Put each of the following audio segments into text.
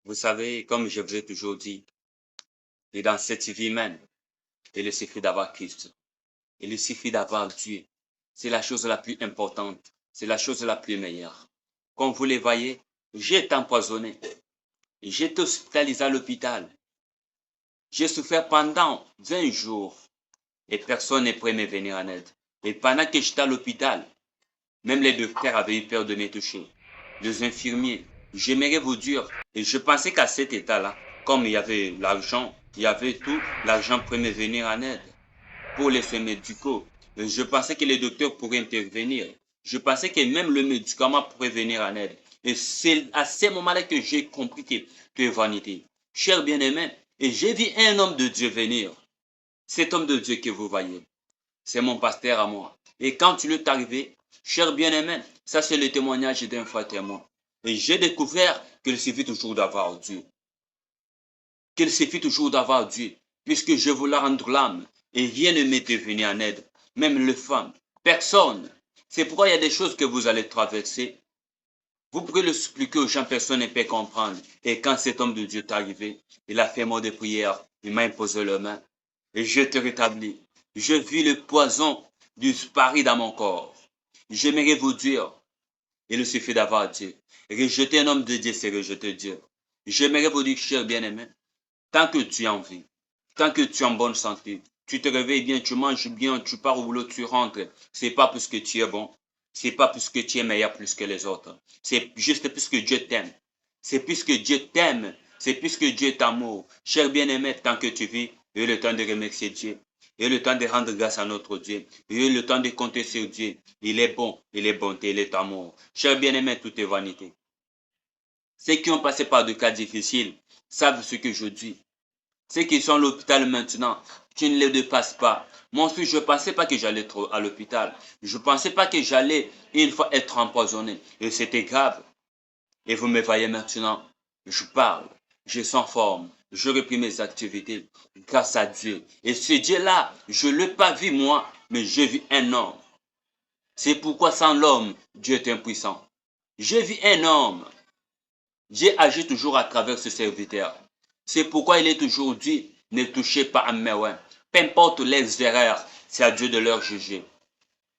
Vous savez, comme je vous ai toujours dit, et dans cette vie même, il suffit d'avoir Christ. Il suffit d'avoir Dieu. C'est la chose la plus importante. C'est la chose la plus meilleure. Comme vous le voyez, j'ai été empoisonné. J'ai été hospitalisé à l'hôpital. J'ai souffert pendant 20 jours et personne n'est prêt à me venir en aide. Et pendant que j'étais à l'hôpital, même les docteurs avaient eu peur de me toucher. Les infirmiers, j'aimerais vous dire, et je pensais qu'à cet état-là, comme il y avait l'argent, il y avait tout, l'argent pourrait me venir en aide pour les soins médicaux. Je pensais que les docteurs pourraient intervenir. Je pensais que même le médicament pourrait venir en aide. Et c'est à ce moment-là que j'ai compris que tu es vanité. Cher bien-aimé, et j'ai vu un homme de Dieu venir. Cet homme de Dieu que vous voyez, c'est mon pasteur à moi. Et quand il est arrivé, cher bien-aimé, ça c'est le témoignage d'un frère témoin. Et j'ai découvert qu'il suffit toujours d'avoir Dieu. Qu'il suffit toujours d'avoir Dieu. Puisque je voulais rendre l'âme. Et rien ne m'était venu en aide. Même les femmes. Personne. C'est pourquoi il y a des choses que vous allez traverser. Vous pourrez l'expliquer aux gens, personne ne peut comprendre. Et quand cet homme de Dieu est arrivé, il a fait mot de prière. Il m'a imposé la main. Et je te rétablis. Je vis le poison disparaître dans mon corps. J'aimerais vous dire, il suffit d'avoir Dieu. Rejeter un homme de Dieu, c'est rejeter Dieu. J'aimerais vous dire, cher bien-aimé, tant que tu es en vie, tant que tu es en bonne santé, tu te réveilles bien, tu manges bien, tu pars au boulot, tu rentres, c'est pas parce que tu es bon, c'est pas parce que tu es meilleur plus que les autres, c'est juste puisque Dieu t'aime. C'est puisque Dieu t'aime, c'est puisque Dieu t'amour. Cher bien-aimé, tant que tu vis, il y a le temps de remercier Dieu. Il y a le temps de rendre grâce à notre Dieu. Il y a le temps de compter sur Dieu. Il est bon, il est bonté, il est amour. Cher bien-aimé, tout est vanité. Ceux qui ont passé par des cas difficiles savent ce que je dis. Ceux qui sont à l'hôpital maintenant, qui ne les dépassent pas. Moi aussi, je ne pensais pas que j'allais être à l'hôpital. Je ne pensais pas que j'allais une fois être empoisonné. Et c'était grave. Et vous me voyez maintenant, je parle, je suis en forme, je reprends mes activités grâce à Dieu. Et ce Dieu-là, je ne l'ai pas vu moi, mais j'ai vu un homme. C'est pourquoi sans l'homme, Dieu est impuissant. J'ai vu un homme. Dieu agit toujours à travers ce serviteur. C'est pourquoi il est toujours dit, ne touchez pas à mes mains. Peu importe les erreurs, c'est à Dieu de leur juger.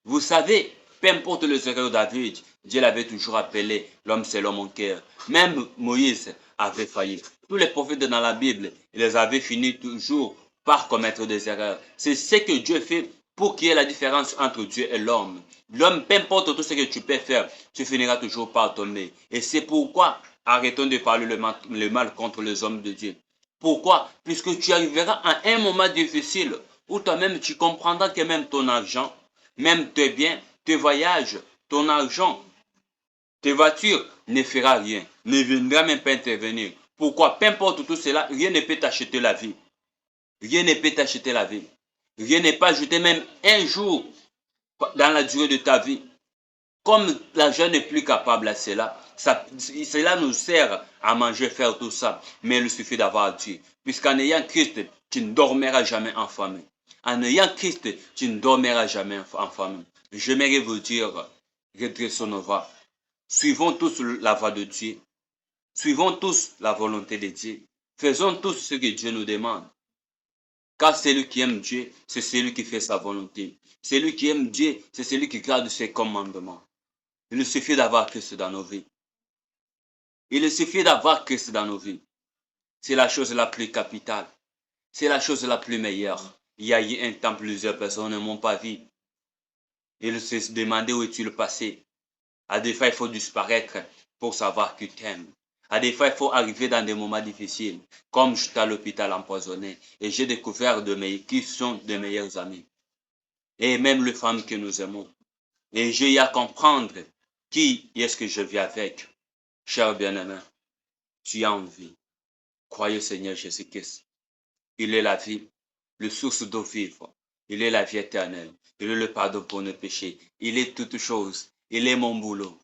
Vous savez, peu importe les erreurs de David, Dieu l'avait toujours appelé l'homme selon mon cœur. Même Moïse avait failli. Tous les prophètes dans la Bible, ils avaient fini toujours par commettre des erreurs. C'est ce que Dieu fait pour qu'il y ait la différence entre Dieu et l'homme. L'homme, peu importe tout ce que tu peux faire, tu finiras toujours par tomber. Et c'est pourquoi arrêtons de parler le mal contre les hommes de Dieu. Pourquoi? Puisque tu arriveras à un moment difficile où toi-même tu comprendras que même ton argent, même tes biens, tes voyages, ton argent, tes voitures ne fera rien, ne viendra même pas intervenir. Pourquoi? Peu importe tout cela, rien ne peut t'acheter la vie. Rien ne peut t'acheter la vie. Rien ne peut ajouter même un jour dans la durée de ta vie. Comme l'argent n'est plus capable à cela, cela nous sert à manger, faire tout ça. Mais il suffit d'avoir Dieu. Puisqu'en ayant Christ, tu ne dormiras jamais en famille. En ayant Christ, tu ne dormiras jamais en famille. J'aimerais vous dire, redressons nos voies. Suivons tous la voie de Dieu. Suivons tous la volonté de Dieu. Faisons tous ce que Dieu nous demande. Car celui qui aime Dieu, c'est celui qui fait sa volonté. Celui qui aime Dieu, c'est celui qui garde ses commandements. Il suffit d'avoir Christ dans nos vies. Il suffit d'avoir Christ dans nos vies. C'est la chose la plus capitale. C'est la chose la plus meilleure. Il y a eu un temps, plusieurs personnes ne m'ont pas vu. Ils se demandaient où est-il passé. À des fois, il faut disparaître pour savoir que tu aimes. À des fois, il faut arriver dans des moments difficiles. Comme j'étais à l'hôpital empoisonné. Et j'ai découvert qui sont de meilleurs amis. Et même les femmes que nous aimons. Et j'ai eu à comprendre qui est-ce que je vis avec. Cher bien-aimé, tu es en vie. Croyez au Seigneur Jésus-Christ. Il est la vie, le source d'eau vive. Il est la vie éternelle. Il est le pardon pour nos péchés. Il est toute chose. Il est mon boulot.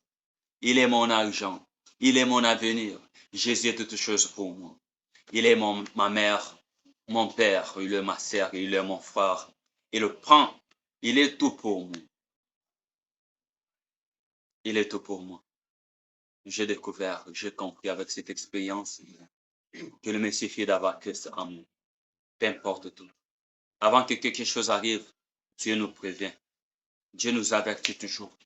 Il est mon argent. Il est mon avenir. Jésus est toute chose pour moi. Il est ma mère, mon père. Il est ma sœur. Il est mon frère. Il le prend. Il est tout pour moi. Il est tout pour moi. J'ai découvert, j'ai compris avec cette expérience Que me suffit d'avoir Christ en nous. Peu importe tout. Avant que quelque chose arrive, Dieu nous prévient. Dieu nous avertit toujours.